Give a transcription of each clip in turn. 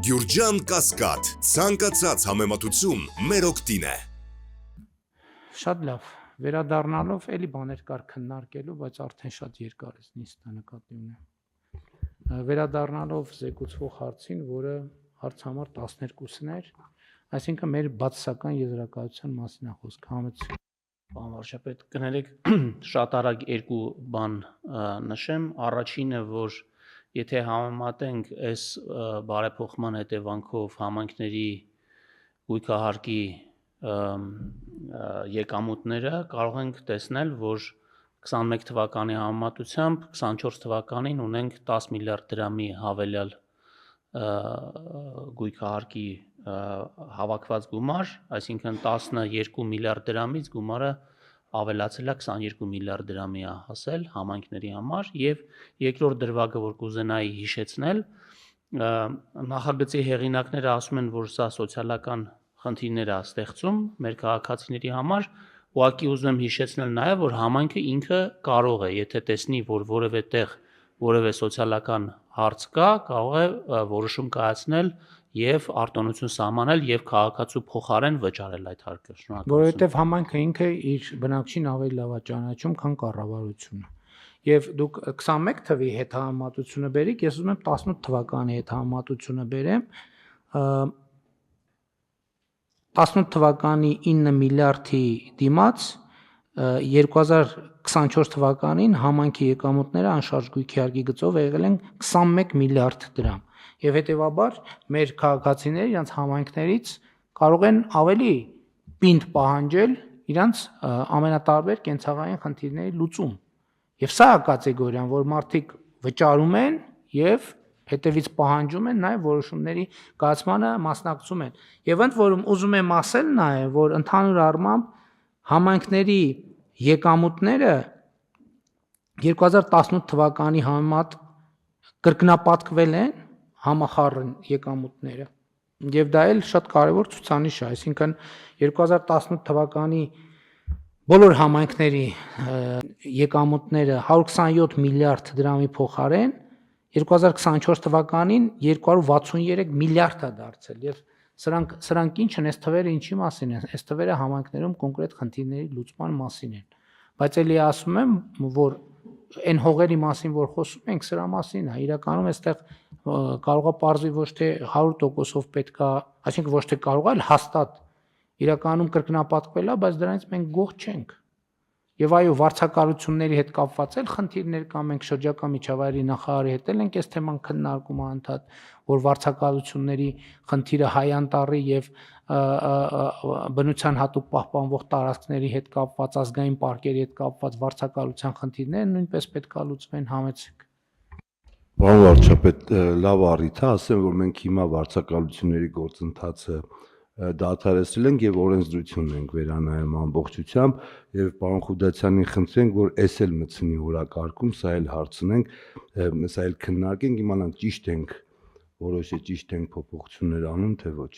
Գյուրջան Կասկադ, ցանկացած համեմատություն մեր օգտին է։ Շատ լավ, վերադառնալով էլի բաներ կար քննարկելու, բայց արդեն շատ երկար է նիստը նկատի ունեմ։ Վերադառնալով զեկուցվող հարցին, որը հարց համար 12-ն էր, այսինքն մեր բացասական եզրակացության մասին է խոսքը, համեցեք։ Պարոն վարչապետ, կներեք շատ արագ երկու բան նշեմ, առաջինը, որ եթե համեմատենք այս բարեփոխման հետևանքով համայնքների գույքահարկի եկամուտները, կարող ենք տեսնել, որ 21 թվականի համեմատությամբ 24 թվականին ունենք 10 միլիարդ դրամի հավելյալ գույքահարկի հավաքված գումար, այսինքն 12 միլիարդ դրամից գումարը ավելացել է 22 միլիարդ դրամի է հասել համայնքների համար եւ երկրորդ դրվագը, որ կուզենայի հիշեցնել, նախագծի հեղինակները ասում են, որ սա սոցիալական խնդիրներ է ստեղծում մեր քաղաքացիների համար, ուղղակի ուզում եմ հիշեցնել նաեւ, որ համայնքը ինքը կարող է, եթե տեսնի, որ որևէ տեղ որևէ սոցիալական հարց կա, կարող է որոշում կայացնել եւ արտոնություն սահմանել եւ քաղաքացու փոխարեն վճարել այդ հարկը։ Շնորհակալություն։ Որովհետեւ համայնքը ինքը իր բնակչին ավելի լավ է ճանաչում, քան կառավարությունը։ Եւ դուք 21 թվի հետ համեմատությունը բերիք, ես ուզում եմ 18 թվականի հետ համեմատությունը բերեմ։ 18 թվականի 9 միլիարդի դիմաց 2024 թվականին համայնքի եկամուտները անշարժ գույքի հարկի գծով եղել են 21 միլիարդ դրամ։ Եվ հետևաբար մեր քաղաքացիները իրենց համայնքներից կարող են ավելի պինդ պահանջել իրենց ամենատարբեր կենցաղային խնդիրների լուծում։ Եվ սա է կատեգորիան, որ մարդիկ վճարում են եւ հետևից պահանջում են նաեւ որոշումների կայացմանը մասնակցում են։ Եվ ընդ որում ուզում եմ ասել նաեւ, որ ընդհանուր առմամբ համայնքների եկամուտները 2018 թվականի համեմատ կրկնապատկվել են համախառն եկամուտները եւ դա էլ շատ կարեւոր ցուցանիշ է, այսինքն 2018 թվականի բոլոր համայնքների եկամուտները 127 միլիարդ դրամի փոխարեն 2024 թվականին 263 միլիարդ է դարձել եւ սրանք ինչ են, այս թվերը ինչի մասին են, այս թվերը համայնքներում կոնկրետ խնդիրների լուծման մասին են, բայց էլի ասում եմ, որ այն հողերի մասին, որ խոսում ենք, սրա մասին է, իրականում այստեղ կարող է պարզվի ոչ թե 100%-ով պետք է, այսինքն ոչ թե կարող է, այլ հաստատ իրականում կրկնապատկվել է, բայց դրանից մենք գոհ չենք։ Եվ այո, վարձակալությունների հետ կապված էլ խնդիրներ կա, մենք շրջակա միջավայրի նախարարի հետ էլ ենք այս թեման քննարկում անդադ, որ վարձակալությունների խնդիրը հայանտարի եւ բնության հատուկ պահպանվող տարածքների հետ կապված, ազգային պարկերի հետ կապված վարձակալության խնդիրները նույնպես պետք է լուծվեն, համեցեք։ Պարոն վարչապետ, լավ առիթ է, ասեմ, որ մենք հիմա վարձակալությունների գործընթացը դադարեցրել ենք եւ օրենսդրություն ենք վերանայում ամբողջությամբ եւ պարոն Խուդացյանին խնդրենք, որ էս էլ մտցնի օրակարգում, սա էլ հարցնենք, սա էլ քննարկենք, իմանանք ճիշտ ենք, որոշե ճիշտ ենք փոփոխություններ անում, թե ոչ։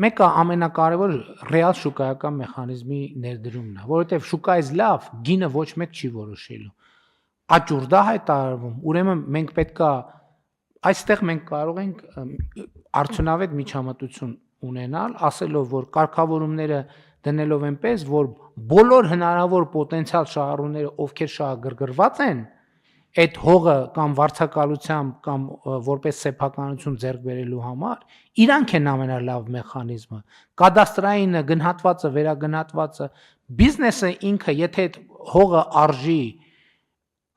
Մեկը ամենակարևոր ռեալ շուկայական մեխանիզմի ներդրումն է, որովհետեւ շուկայից լավ գինը ոչ մեկ չի որոշելու։ Աճուրդ է հայտարարվում, ուրեմն մենք պետքա այստեղ մենք կարող ենք արդյունավետ միջամտություն ունենալ, ասելով, որ կարգավորումները դնելով այնպես, որ բոլոր հնարավոր պոտենցիալ շահառուները, ովքեր շահագրգռված են, այդ հողը կամ վարձակալությամբ կամ որպես սեփականություն ձեռք բերելու համար, իրանք են ամենալավ մեխանիզմը։ Կադաստրային գնահատվածը, վերագնահատվածը, բիզնեսը ինքը, եթե այդ հողը արժի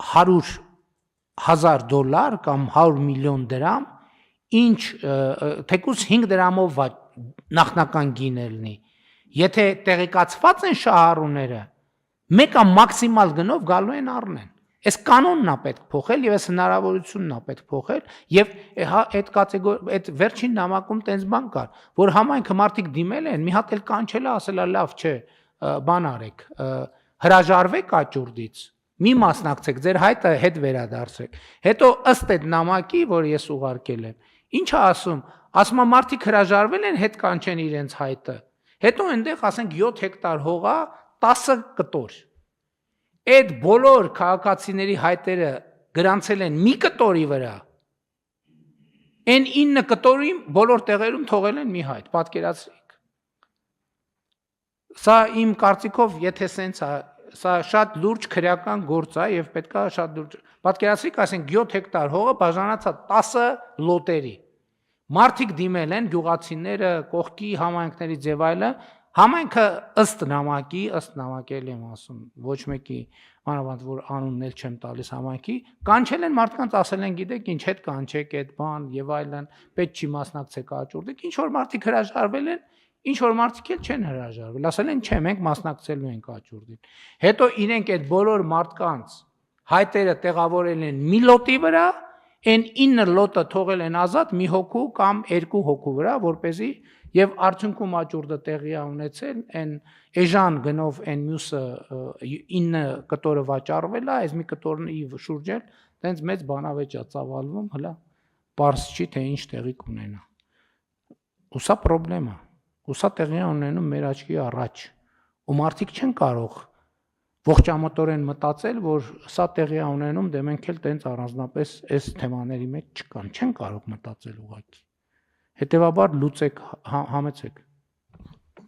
$100,000 կամ 100 միլիոն դրամ, ինչ թեկուզ 5 դրամով նախնական գինը լինի։ Եթե տեղեկացված են շահառուները, մեկը մաքսիմալ գնով գալու են առնեն։ Այս կանոնն է պետք փոխել եւ այս հնարավորությունն է պետք փոխել եւ այդ վերջին նամակում տենց բան կար, որ համայնքը մարդիկ դիմել են, մի հատ էլ կանչել է, ասել է լավ չէ, բան արեք, հրաժարվեք աճուրդից, մի մասնակցեք, ձեր հայտը հետ վերադարձրեք։ Հետո ըստ այդ նամակի, որ ես ուղարկել եմ, ինչ է ասում, ասում է մարդիկ հրաժարվել են հետ կանչեն իրենց հայտը։ Հետո այնտեղ ասենք 7 հեկտար հողա 10 կտոր։ Այդ բոլոր քաղաքացիների հայտերը գրանցել են մի կտորի վրա, Այն 9 կտորի բոլոր տեղերում թողել են մի հայտ, պատկերացրեք։ Սա իմ կարծիքով, եթե սենց է, սա շատ լուրջ քրեական գործ է եւ պետքա շատ լուրջ։ Պատկերացրեք, ասենք 7 հեկտար հողը բաժանացա 10 լոտերի։ Մարդիկ դիմել են գյուղացիները, կողքի համայնքների ձև այլը, համայնքը ըստ նամակի եմ ասում, ոչ մեկի մանավանդ որ անունն էլ չեմ տալիս համայնքի, կանչել են մարդկանց, ասել են գիտեք ինչ հետ կանչեք այդ բան եւ այլն, պետք չի մասնակցեք աճուրդեք, ինչ որ մարդիկ հրաժարվել են, ինչ որ մարդիկ էլ չեն հրաժարվել, ասել են չէ, մենք մասնակցելու ենք աճուրդին։ Հետո իրենք այդ բոլոր մարդկանց հայտերը տեղավորել են մի լոտի վրա, այն 9 լոտը թողել են ազատ մի հոգու կամ 2 հոգու վրա, որպեսզի եւ արդյունքում աճուրդը տեղի է ունեցել, այն էժան գնով այն մյուսը 9 կտորը վաճառվել է, այս մի կտորի շուրջել, տենց մեծ բանավեճ է ծավալվում, հլա պարզ չի թե ինչ տեղի կունենա։ Ու սա խնդրեմ է, ու սա տեղի է ունենում մեր աչքի առաջ, ու մարդիկ չեն կարող ողջամտորեն մտածել, որ սա տեղի է ունենում, դե մենք էլ տենց առանձնապես այս թեմաների մեջ չկան, չեն կարող մտածել ուղղակի։ Հետևաբար լուծեք, համեցեք։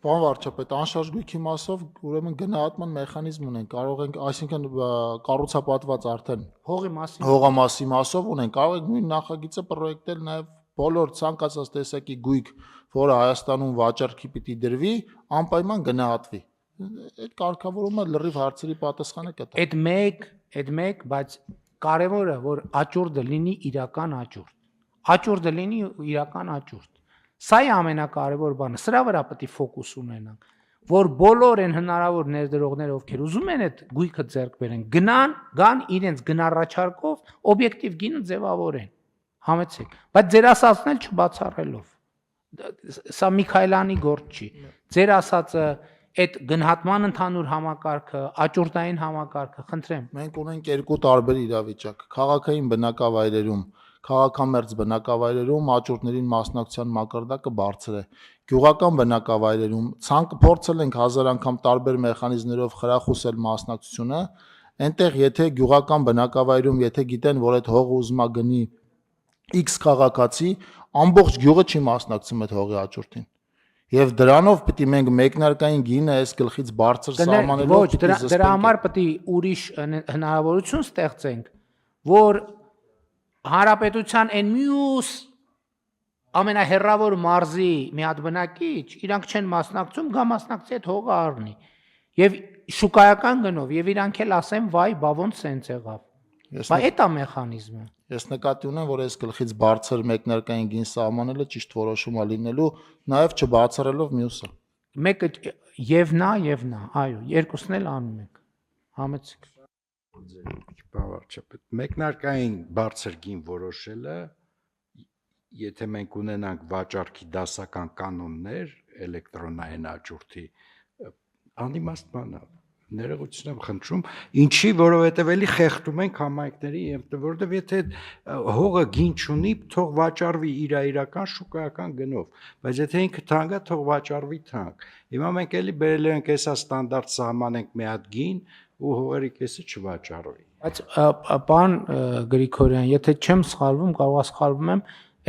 Պարոն վարչապետ, անշարժ գույքի մասով ուրեմն գնահատման մեխանիզմ ունեն, կարող ենք, այսինքն կառուցապատված արդեն հողամասի մասով ունեն, կարող ենք նույն նախագիծը պրոյեկտել նաև բոլոր ցանկացած տեսակի գույք, որը Հայաստանում վաճառքի պիտի դրվի, անպայման գնահատվի։ Այդ կարգավորումը լրիվ հարցերի պատասխանը կտա։ Այդ մեկ, բայց կարևորը որ աճուրդը լինի իրական աճուրդ։ Աճուրդը լինի իրական աճուրդ։ Սա է ամենակարևոր բանը, սրա վրա պետք է ֆոկուս ունենանք, որ բոլոր այն հնարավոր ներդրողները, ովքեր ուզում են այդ գույքը ձեռք բերեն, գան իրենց գնառաչարկով օբյեկտիվ գինը ձևավորեն։ Համեցեք, բայց ձեր ասածն էլ չբացառելով։ Սա Միքայելյանի գործ չի։ Ձեր ասածը այդ գնահատման ընդհանուր համակարգը, աճուրդային համակարգը, խնդրեմ։ Մենք ունենք երկու տարբեր իրավիճակ։ Քաղաքային բնակավայրերում, քաղաքամերձ բնակավայրերում աճուրդներին մասնակցության մակարդակը բարձր է։ Գյուղական բնակավայրերում փորձել ենք հազար անգամ տարբեր մեխանիզմներով խրախուսել մասնակցությունը, այնտեղ եթե գյուղական բնակավայրում եթե գիտեն, որ այդ հողը ուզում է գնի X քաղաքացի, ամբողջ գյուղը չի մասնակցում այդ հողի աճուրդին։ Եվ դրանով պիտի մենք մեկնարկային գինը այս գլխից բարձր սահմանելով պիտի զսպենք։ Դրա համար պիտի ուրիշ հնարավորություն ստեղծենք, որ հանրապետության այն մյուս ամենահեռավոր մարզի մի հատ բնակիչ իրանք չեն մասնակցում, գա մասնակցի այդ հողը առնի։ Եվ շուկայական գնով եւ իրանք էլ ասեն, վայ, բա ոնց սենց եղավ։ Բա այդ է մեխանիզմը։ Ես նկատի ունեմ, որ այս գլխից բարձր մեկնարկային գին սահմանելը ճիշտ որոշում է լինելու, նաև չբացառելով մյուսը։ Մեկը եւ նա, այո, երկուսն էլ անում ենք։ Համեցեք։ Բավարարչապետ, մեկնարկային բարձր գին որոշելը, եթե մենք ունենանք վաճառքի դասական կանոններ էլեկտրոնային աճուրդի, անիմաստ բան է։ Ներողություն եմ խնդրում, ինչի, որովհետև էլի խեղդում ենք համայնքների, որովհետև եթե հողը գին չունի, թող վաճառվի իր իրական շուկայական գնով, բայց եթե ինքը թանկ է, թող վաճառվի թանկ։ Հիմա մենք էլի բերել ենք հեսա ստանդարտ սահմանենք մի հատ գին ու հողերի կեսը չվաճառվի։ Բայց պարոն Գրիգորյան, եթե չեմ սխալվում, կարող է սխալվում եմ,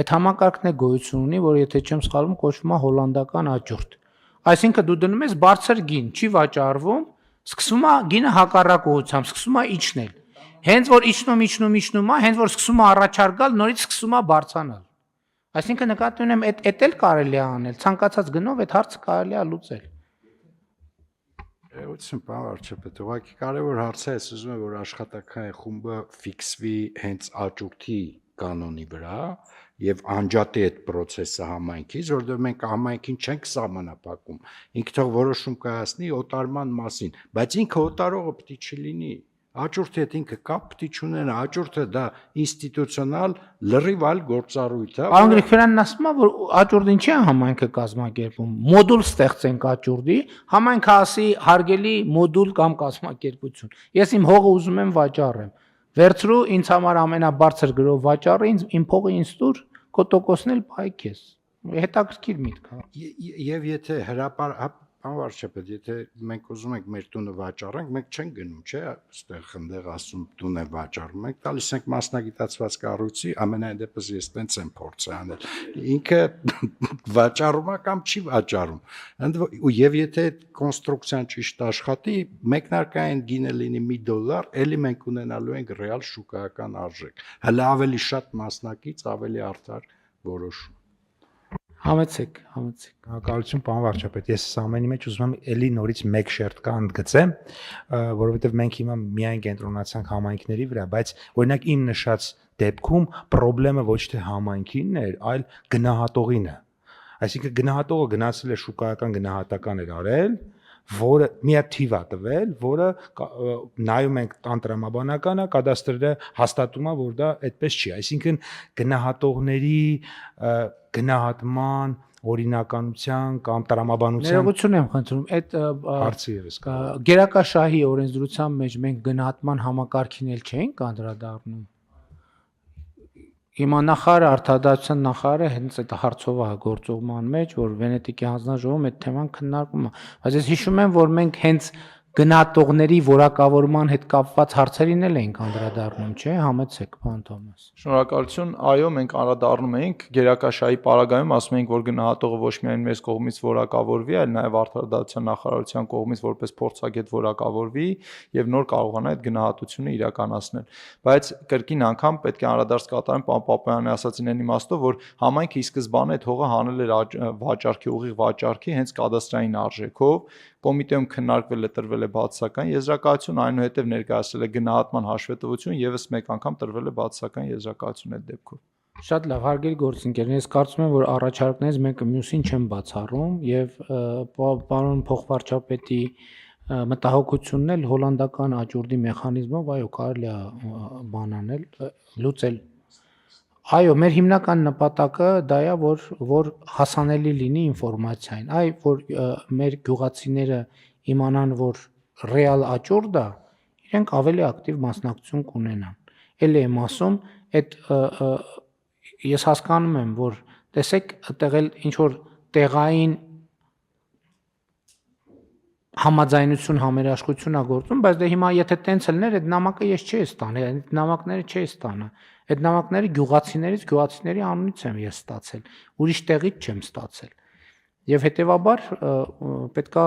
այդ համակարգն է գոյություն ունի, որ եթե չեմ սխալվում, կոչվում է հոլանդական աճուրդ։ Այսինքն դու դնում ես բարձր գին, չի վաճառվում, սկսում է գինը հակառակ ուղղությամբ, սկսում է իջնել։ Հենց որ իջնում է, հենց որ սկսում է առաջարկ գալ, նորից սկսում է բարձրանալ։ Այսինքն նկատի ունեմ, այդ էլ կարելի է անել, ցանկացած գնով այդ հարցը կարելի է լուծել։ Ուրեմն բավարարչապետ, ուղղակի կարևոր հարցը է, ուզում եմ որ աշխատակային խումբը ֆիքսվի հենց աճուրդի կանոնի վրա եւ անջատի այդ process-ը համայնքից, որովհետեւ մենք համայնքին չենք սահմանափակում։ Ինքը թող որոշում կայացնի օտարման մասին, բայց ինքը օտարողը պետք է չլինի։ Աճուրդի հետ ինքը կապ պետք է չունենա, աճուրդը դա ինստիտուցիոնալ լրիվ այլ գործառույթ է։ Պարոն Գրիգորյանն ասում է, որ աճուրդին չի համայնքը կազմակերպում, մոդուլ ստեղծենք աճուրդի, համայնքը ասի հարգելի մոդուլ կամ կազմակերպություն։ Ես իմ հողը ուզում եմ վաճառեմ։ Վերցրու ինձ համար ամենաբարձր գրով վաճառը, իմ փողը ինձ տուր, քո տոկոսն էլ բայ քեզ։ Հետաքրքիր միտք է։ Եվ եթե Պարոն վարչապետ, եթե մենք ուզում ենք մեր տունը վաճառենք, մենք չենք գնում, չէ՞, այստեղ խնդեղ ասում տուն է վաճառում։ Մենք տալիս ենք մասնագիտացված կառույցի, ամենայն դեպս ես տենց եմ փորձը անել։ Ինքը վաճառում է կամ չի վաճառում։ Եվ եթե կոնստրուկցիան ճիշտ աշխատի, մեկնարկային գինը լինի $1, ելի մենք ունենալու ենք ռեալ շուկայական արժեք։ Հələ ավելի շատ մասնակից, ավելի արդար որոշում։ Համեցեք։ Կարգալություն պարոն վարչապետ, ես այս ամենի մեջ ուզում եմ էլի նորից մեկ շերտ կան գծեմ, որովհետև մենք հիմա միայն կենտրոնացանք համայնքների վրա, բայց օրինակ իմ նշած դեպքում խնդրեմը ոչ թե համայնքինն էր, այլ գնահատողին է։ Այսինքն գնահատողը գնացել է շուկայական գնահատական էր արել, որը մի հատ թիվ է տվել, որը նայում ենք տրամաբանականը, կադաստրը հաստատում է, որ դա այդպես չի։ Այսինքն գնահատողների գնահատման օրինականության կամ տրամաբանության Ներողություն եմ խնդրում, այդ հարցը եւս կա։ գերակաշահի օրենսդրության մեջ մենք գնահատման համակարգին էլ չենք անդրադառնում։ Հիմա նախարարը արտադատության նախարարը հենց այդ հարցով է գործողման մեջ, որ Վենետիկի հանձնաժողովում այդ թեման քննարկվում է։ Բայց ես հիշում եմ, որ մենք հենց գնահատողների որակավորման հետ կապված հարցերին էլ ենք անդրադառնում, չէ՞, համեցեք, պարոն Թոմաս։ Շնորհակալություն, այո, մենք անդրադառնում ենք գերակաշահի պարագայում, ասում ենք, որ գնահատողը ոչ միայն մեզ կողմից որակավորվի, այլ նաև արտադատության նախարարության կողմից որպես փորձագետ որակավորվի եւ նոր կարողանա այդ գնահատությունը իրականացնել։ Բայց կրկին անգամ պետք է անդրադարձ կատարեմ պարոն Պապայանի ասացին իմաստով, որ համայնքը ի սկզբանե այդ հողը հանել էր վաճառքի, ուղիղ վաճառքի հենց կադաստրային արժեքով, կոմիտեում քննարկվել է, տրվել է բացասական եզրակացություն, այնուհետև ներկայացել է գնահատման հաշվետվություն, եւս մեկ անգամ տրվել է բացասական եզրակացություն այդ դեպքով։ Շատ լավ, հարգելի գործընկերներ, ես կարծում եմ, որ առաջարկներից մեկը մյուսին չեմ բացառում եւ պարոն փոխվարչապետի մտահոգությունն էլ հոլանդական աճուրդի մեխանիզմով, այո, կարելի է բան անել, լուծել։ Այո, մեր հիմնական նպատակը դա է, որ հասանելի լինի ինֆորմացիային, որ մեր գյուղացիները իմանան, որ ռեալ աճուրդ է, իրենք ավելի ակտիվ մասնակցություն կունենան։ Էլի եմ ասում, այդ ես հասկանում եմ, որ տեսեք, այդտեղ էլ ինչ որ տեղային համաձայնություն, համերաշխություն է գործում, բայց դե հիմա եթե տենց լներ, այդ նամակը ես չի ստանա, այդ նամակները չի ստանա։ Այդ նամակները գյուղացիների անունից եմ ես ստացել, ուրիշ տեղից չեմ ստացել։ Եվ հետեւաբար պետքա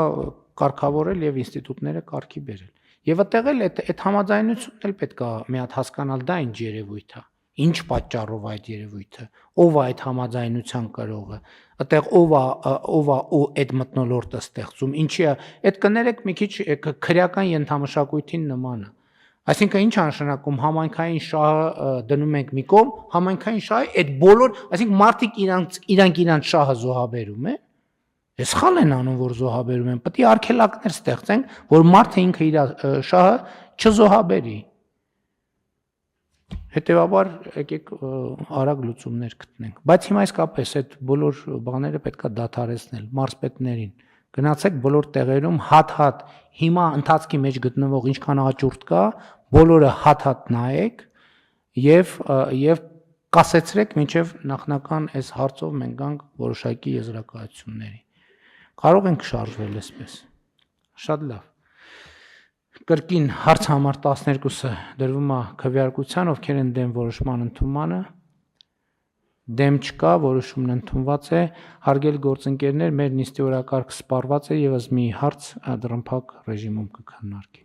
կարգավորել եւ ինստիտուտները կարգի բերել։ Եվ այդտեղ էլ այդ համաձայնությունն էլ պետքա մի հատ հասկանալ, դա ինչ երևույթ է։ Ինչ պատճառով այդ երևույթը, ով է այդ համաձայնության կրողը, այդտեղ ով է այդ մթնոլորտը ստեղծում, ինչի է, այդ կներեք մի քիչ քրեական ենթամշակույթին նման է։ Այսինքն ինչ անշանակում համայնքային շահը դնում ենք մի կողմ, համայնքային շահը այդ բոլոր, այսինքն մարդիկ իրանք շահը զոհաբերում է։ Ես սխալ են անում, որ զոհաբերում են, պետք է արգելակներ ստեղծենք, որ մարդը ինքը իր շահը չզոհաբերի։ Հետևաբար եկեք արագ լուծումներ գտնենք։ Բայց հիմա իսկապես այդ բոլոր բաները պետքա դադարեցնել մարզպետներին։ Գնացեք բոլոր տեղերում հատ-հատ հիմա ընթացքի մեջ գտնվող ինչքան աճուրդ կա, բոլորը հատ-հատ նայեք եւ կասեցրեք մինչեւ նախնական այս հարցով մենք գանք որոշակի եզրակացությունների։ Կարող ենք շարժվել այսպես։ Շատ լավ։ Կրկին հարց համար 12-ը դրվում է քվեարկության, ովքեր են դեմ որոշման ընդունմանը։ Դեմ չկա, որոշումն ընդունված է։ Հարգելի գործընկերներ, մեր նիստի օրակարգը սպառված է, եւս մի հարց դրամփակ ռեժիմում կքննարկի։